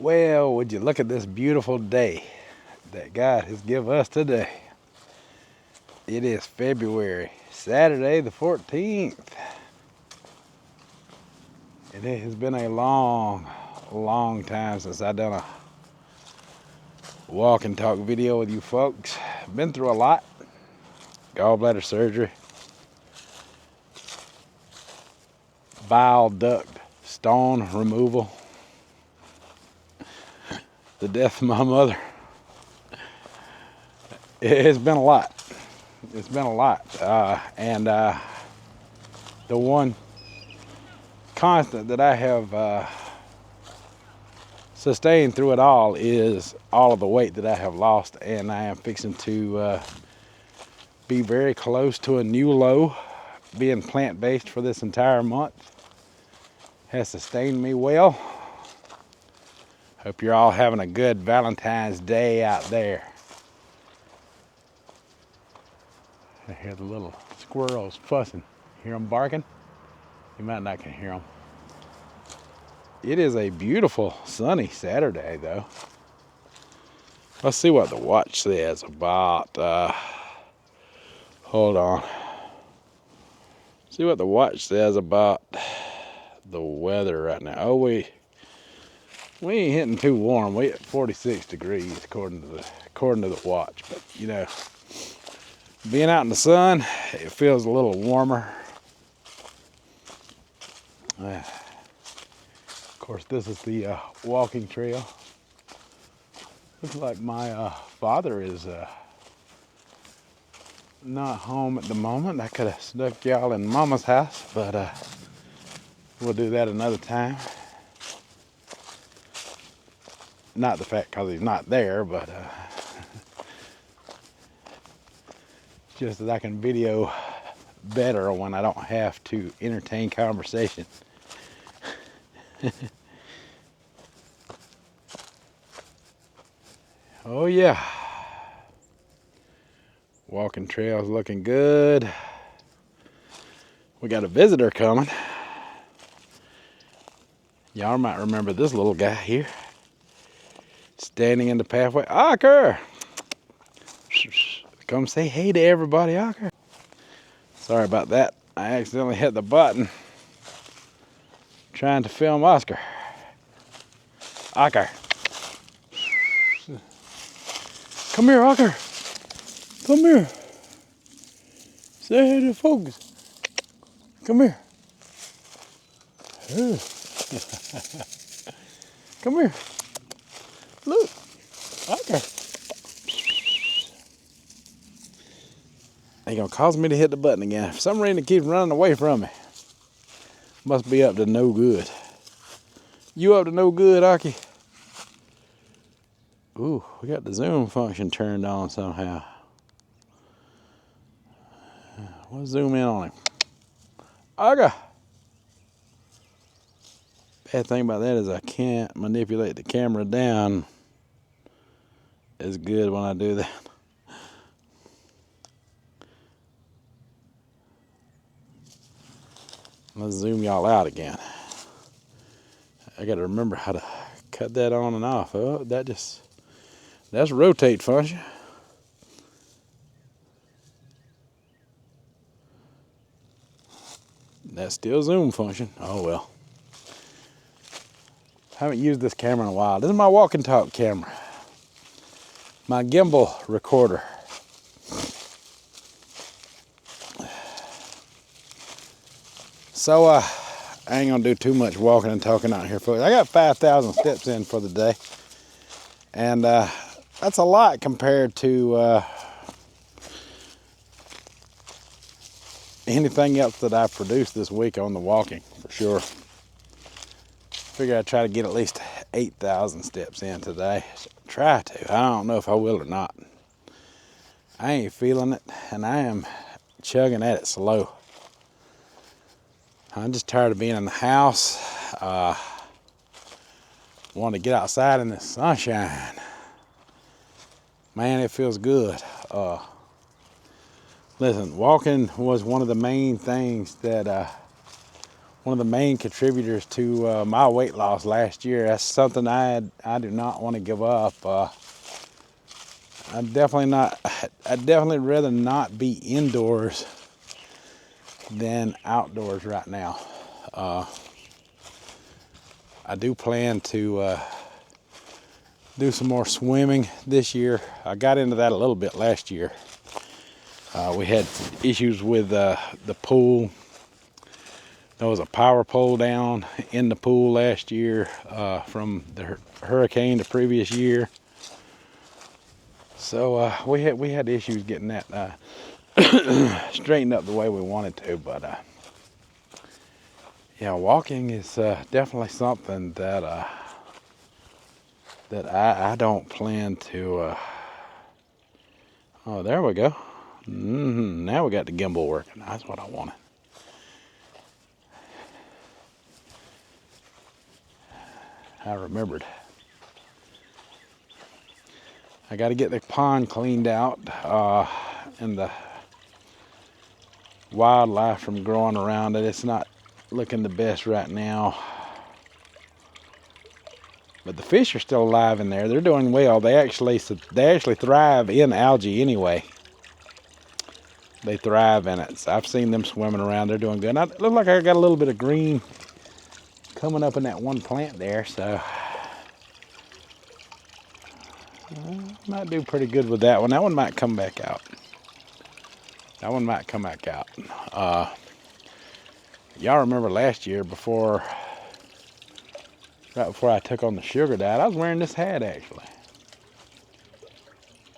Well, would you look at this beautiful day that God has given us today. It is February, Saturday the 14th. And it has been a long time since I've done a walk and talk video with you folks. Been through a lot. Gallbladder surgery, bile duct stone removal, the death of my mother. It's been a lot. It's been a lot. And the one constant that I have sustained through it all is all of the weight that I have lost, and I am fixing to be very close to a new low. Being plant-based for this entire month has sustained me well. Hope you're all having a good Valentine's Day out there. I hear the little squirrels fussing. Hear them barking? You might not can hear them. It is a beautiful sunny Saturday though. Let's see what the watch says about, hold on. See what the watch says about the weather right now. Oh, we ain't hitting too warm. We at 46 degrees according to the watch. But you know, being out in the sun, it feels a little warmer. Of course, this is the walking trail. Looks like my father is not home at the moment. I could have snuck y'all in Mama's house, but we'll do that another time. Not the fact because he's not there, but just that I can video better when I don't have to entertain conversation. Oh yeah. Walking trail's looking good. We got a visitor coming. Y'all might remember this little guy here. Standing in the pathway. Ocker! Come say hey to everybody, Ocker. Sorry about that. I accidentally hit the button trying to film Oscar. Ocker. Come here, Ocker. Come here. Say hey to folks. Come here. Come here. Look. Ocker. Ain't gonna cause me to hit the button again. For some reason it keeps running away from me. Must be up to no good. You up to no good, Aki? Ooh, we got the zoom function turned on somehow. Let's zoom in on him. Aga! Bad thing about that is I can't manipulate the camera down as good when I do that. Let's zoom y'all out again. I gotta remember how to cut that on and off. Oh, that's a rotate function. That's still zoom function. Oh well. Haven't used this camera in a while. This is my walk and talk camera. My gimbal recorder. So I ain't gonna do too much walking and talking out here, folks. I got 5,000 steps in for the day. And that's a lot compared to anything else that I've produced this week on the walking, for sure. Figure I'd try to get at least 8,000 steps in today. Try to. I don't know if I will or not. I ain't feeling it, and I am chugging at it slow. I'm just tired of being in the house. Want to get outside in the sunshine. Man, it feels good. Listen, walking was one of the main things that one of the main contributors to my weight loss last year. That's something I do not want to give up. I'd definitely rather not be indoors than outdoors right now. I do plan to do some more swimming this year. I got into that a little bit last year. We had issues with the pool. There was a power pole down in the pool last year from the hurricane the previous year. So we had issues getting that straightened up the way we wanted to. But yeah, walking is definitely something that I don't plan to. Oh, there we go. Now we got the gimbal working. That's what I wanted. I remembered. I got to get the pond cleaned out and the wildlife from growing around it. It's not looking the best right now. But the fish are still alive in there. They're doing well. They actually thrive in algae anyway. They thrive in it. So I've seen them swimming around. They're doing good. And it looks like I got a little bit of green coming up in that one plant there. So might do pretty good with that one. That one might come back out. Y'all remember last year right before I took on the sugar diet, I was wearing this hat actually.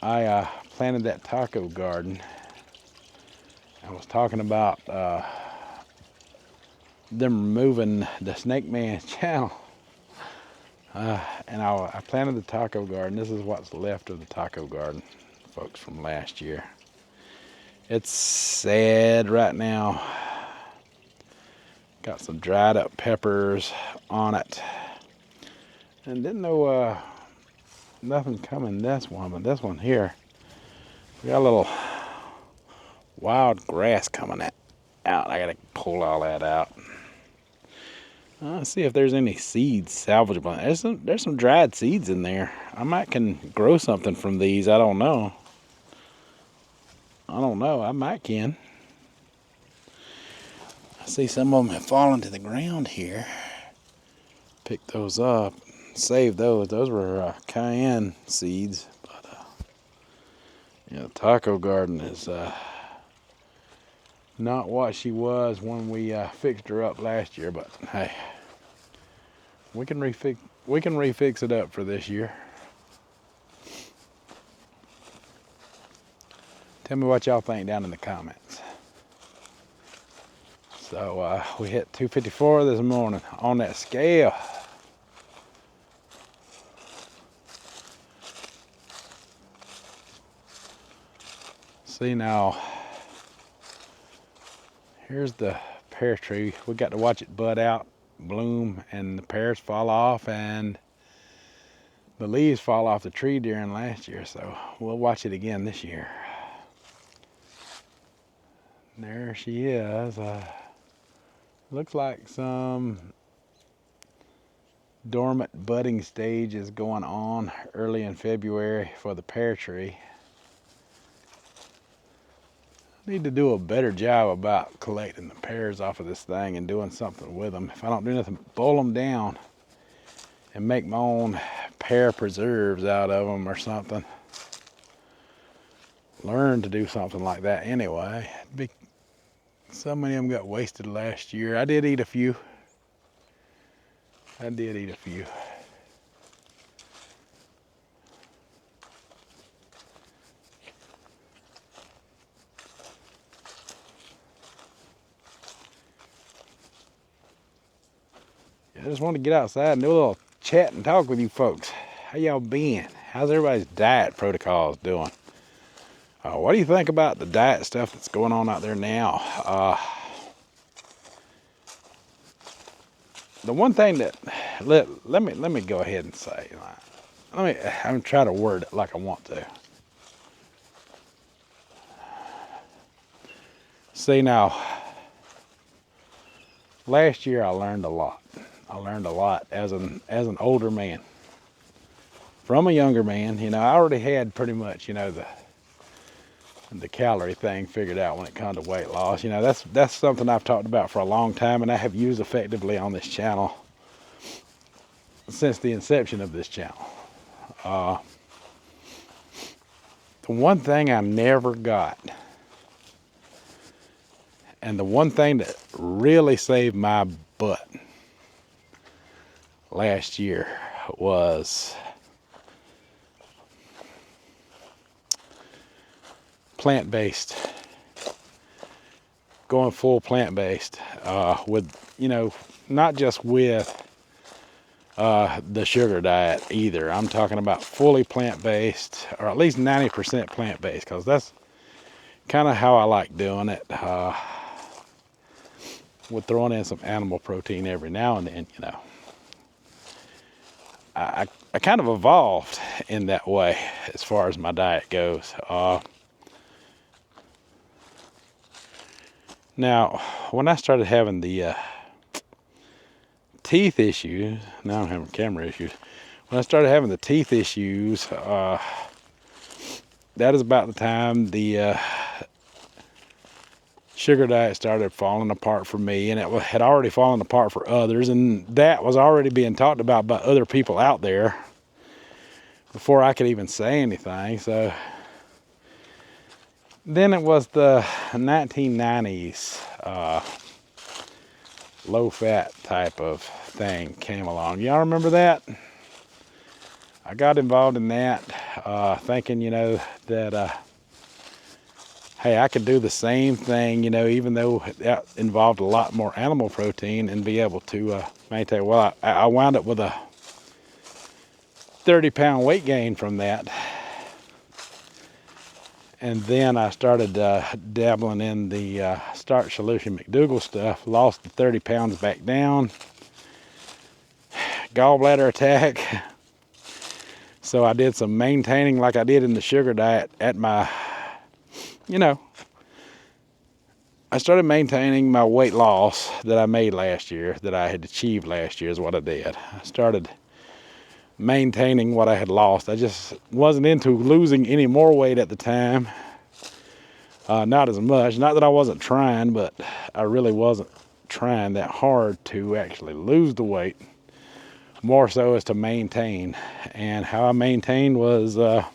I planted that taco garden. I was talking about them removing the Snake Man channel. And I planted the taco garden. This is what's left of the taco garden, folks, from last year. It's sad right now. Got some dried up peppers on it. And didn't know nothing coming this one, but this one here, we got a little wild grass coming out. I gotta pull all that out. Let's see if there's any seeds salvageable. There's some dried seeds in there. I might can grow something from these. I don't know. I might can. I see some of them have fallen to the ground here. Pick those up. Save those. Those were cayenne seeds. But yeah, the taco garden is not what she was when we fixed her up last year. But hey, we can refix it up for this year. Tell me what y'all think down in the comments. So we hit 254 this morning on that scale. See now, here's the pear tree. We got to watch it bud out, bloom, and the pears fall off, and the leaves fall off the tree during last year. So we'll watch it again this year. There she is. Looks like some dormant budding stage is going on early in February for the pear tree. Need to do a better job about collecting the pears off of this thing and doing something with them. If I don't do nothing, boil them down and make my own pear preserves out of them or something. Learn to do something like that anyway. So many of them got wasted last year. I did eat a few. Yeah, I just wanted to get outside and do a little chat and talk with you folks. How y'all been? How's everybody's diet protocols doing? What do you think about the diet stuff that's going on out there now? The one thing that let me go ahead and say, I'm trying to word it like I want to. See now, last year I learned a lot. I learned a lot as an older man from a younger man. You know, I already had pretty much, you know, the calorie thing figured out when it comes to weight loss. You know, that's something I've talked about for a long time, and I have used effectively on this channel since the inception of this channel. The one thing I never got, and the one thing that really saved my butt last year, was plant-based. Going full plant-based, with, you know, not just with the sugar diet either. I'm talking about fully plant-based, or at least 90% plant-based, because that's kind of how I like doing it. With throwing in some animal protein every now and then, you know. I kind of evolved in that way as far as my diet goes. Now, when I started having the teeth issues, now I'm having camera issues. When I started having the teeth issues, that is about the time the sugar diet started falling apart for me, and it had already fallen apart for others, and that was already being talked about by other people out there before I could even say anything. So then it was the 1990s low-fat type of thing came along. Y'all remember that? I got involved in that, thinking, you know, that hey, I could do the same thing, you know, even though that involved a lot more animal protein, and be able to maintain. Well, I wound up with a 30-pound weight gain from that. And then I started dabbling in the starch solution McDougall stuff, lost the 30 pounds back down. Gallbladder attack. So I did some maintaining like I did in the sugar diet at my, you know, I started maintaining my weight loss that I made last year, that I had achieved last year, is what I did. I started maintaining what I had lost. I just wasn't into losing any more weight at the time. Not as much. Not that I wasn't trying, but I really wasn't trying that hard to actually lose the weight. More so as to maintain. And how I maintained was I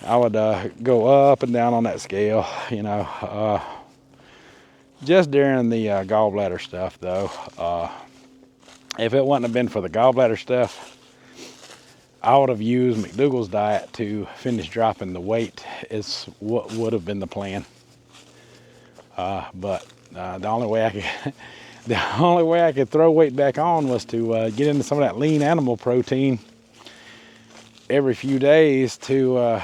would go up and down on that scale, you know. Just during the gallbladder stuff, though. If it wouldn't have been for the gallbladder stuff, I would have used McDougall's diet to finish dropping the weight, is what would have been the plan. But the only way I could throw weight back on was to get into some of that lean animal protein every few days to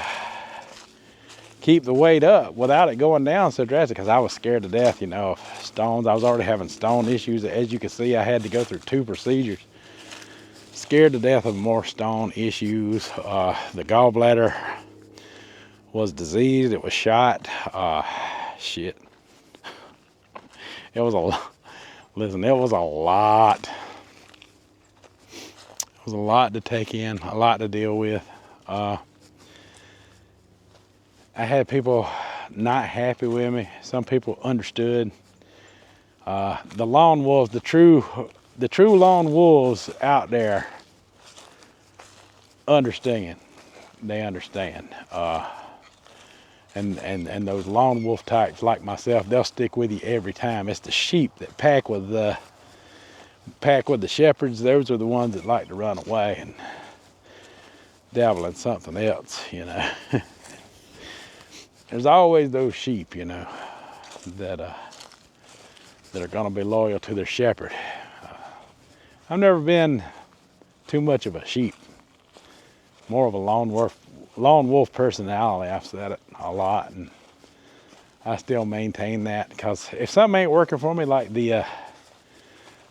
keep the weight up without it going down so drastic, because I was scared to death, you know, of stones. I was already having stone issues. As you can see, I had to go through 2 procedures. Scared to death of more stone issues. The gallbladder was diseased. It was shot. Shit. It was listen, it was a lot. It was a lot to take in, a lot to deal with. I had people not happy with me. Some people understood. The lone wolves, the true lone wolves out there understand. They understand. And those lone wolf types like myself, they'll stick with you every time. It's the sheep that pack with the shepherds. Those are the ones that like to run away and dabble in something else, you know. There's always those sheep, you know, that are gonna be loyal to their shepherd. I've never been too much of a sheep. More of a lone wolf personality. I've said it a lot, and I still maintain that, because if something ain't working for me, like the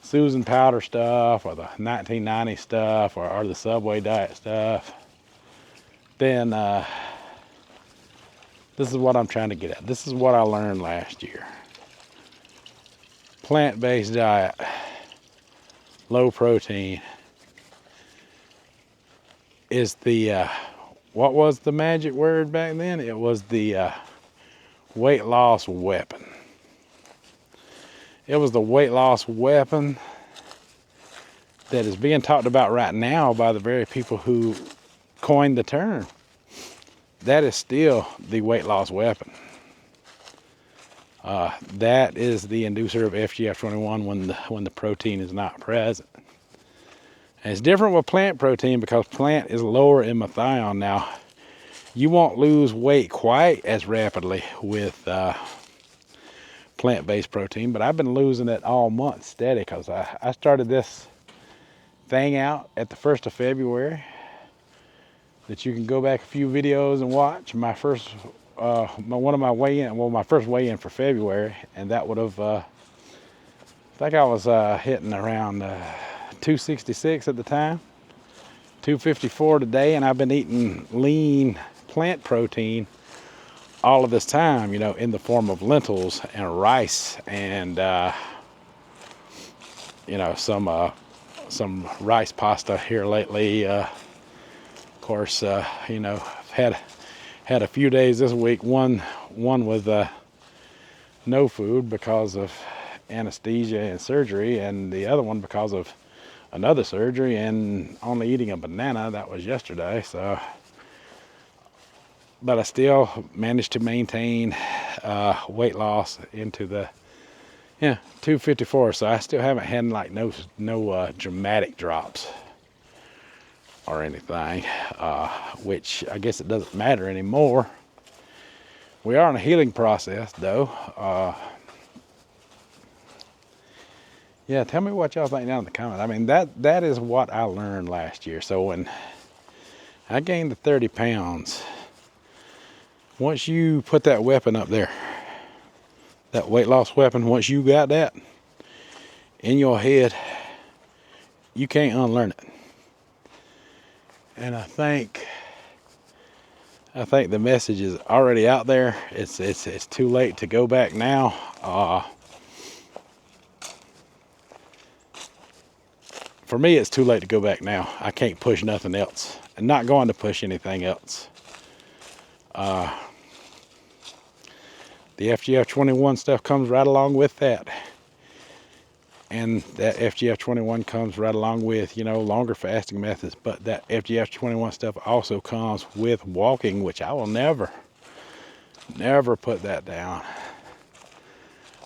Susan powder stuff, or the 1990 stuff, or the Subway diet stuff, then this is what I'm trying to get at. This is what I learned last year. plant-based diet, low protein, is the, what was the magic word back then? It was the weight loss weapon. It was the weight loss weapon that is being talked about right now by the very people who coined the term. That is still the weight loss weapon. That is the inducer of FGF21 when the protein is not present. And it's different with plant protein because plant is lower in methionine. Now, you won't lose weight quite as rapidly with plant-based protein, but I've been losing it all month steady because I started this thing out at the 1st of February that you can go back a few videos and watch. My first, one of my weigh-in, well, my first weigh-in for February, and that would have, I think I was hitting around 266 at the time, 254 today, and I've been eating lean plant protein all of this time, you know, in the form of lentils and rice and, you know, some rice pasta here lately. Of course, you know, had a few days this week, one with no food because of anesthesia and surgery, and the other one because of another surgery and only eating a banana. That was yesterday. So, but I still managed to maintain weight loss into the 254. So I still haven't had like no dramatic drops or anything, which I guess it doesn't matter anymore. We are in a healing process though. Yeah, tell me what y'all think down in the comments. I mean, that is what I learned last year. So when I gained the 30 pounds, once you put that weapon up there, that weight loss weapon, once you got that in your head, you can't unlearn it. And I think the message is already out there. It's too late to go back now. For me, it's too late to go back now. I can't push nothing else. I'm not going to push anything else. The FGF21 stuff comes right along with that. And that FGF21 comes right along with, you know, longer fasting methods. But that FGF21 stuff also comes with walking, which I will never put that down.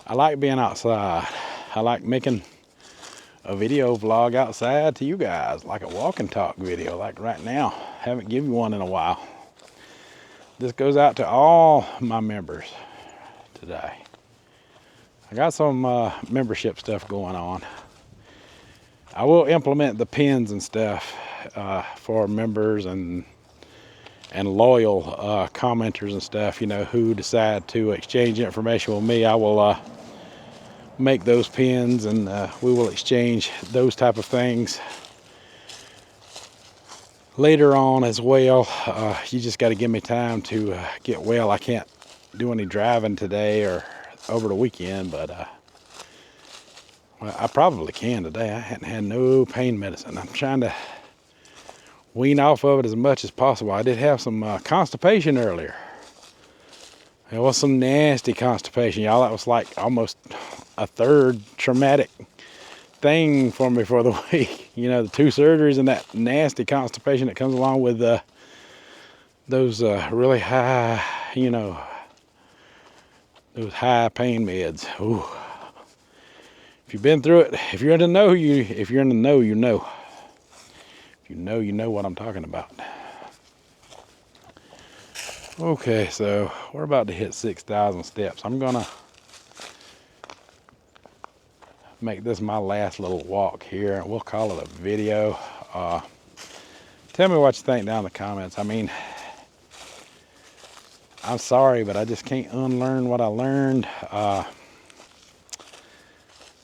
I like being outside. I like making a video vlog outside to you guys, like a walk and talk video, like right now. Haven't given you one in a while. This goes out to all my members today. I got some membership stuff going on. I will implement the pins and stuff for members and loyal commenters and stuff, you know, who decide to exchange information with me. I will make those pins, and we will exchange those type of things later on as well. You just got to give me time to get well. I can't do any driving today or over the weekend, but well, I probably can today. I hadn't had no pain medicine. I'm trying to wean off of it as much as possible. I did have some constipation earlier. It was some nasty constipation, y'all. That was like almost a third traumatic thing for me for the week. You know, the 2 surgeries and that nasty constipation that comes along with those really high, you know, those high pain meds. Ooh. If you've been through it, if you're in the know, if you're in the know, you know. If you know, you know what I'm talking about. Okay, so we're about to hit 6,000 steps. I'm gonna make this my last little walk here, and we'll call it a video. Tell me what you think down in the comments. I mean, I'm sorry, but I just can't unlearn what I learned. I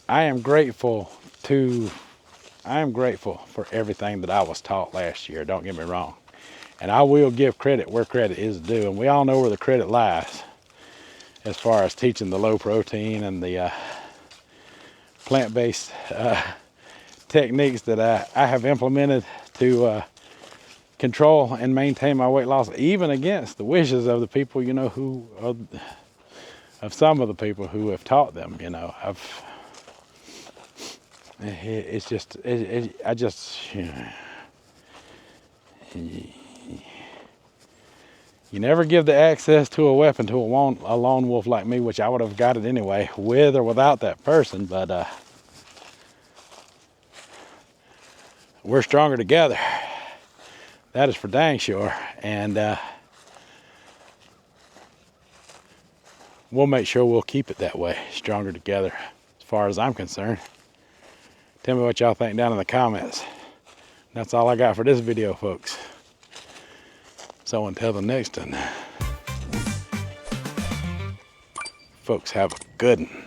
am grateful for everything that I was taught last year. Don't get me wrong. And I will give credit where credit is due. And we all know where the credit lies as far as teaching the low protein and the plant-based techniques that I have implemented to control and maintain my weight loss, even against the wishes of the people, you know, who are, of some of the people who have taught them. You know, it's just, I just, you know, you never give the access to a weapon to a lone wolf like me, which I would have got it anyway, with or without that person. But we're stronger together. That is for dang sure. And we'll make sure we'll keep it that way, stronger together, as far as I'm concerned. Tell me what y'all think down in the comments. That's all I got for this video, folks. So until the next one, folks, have a good one.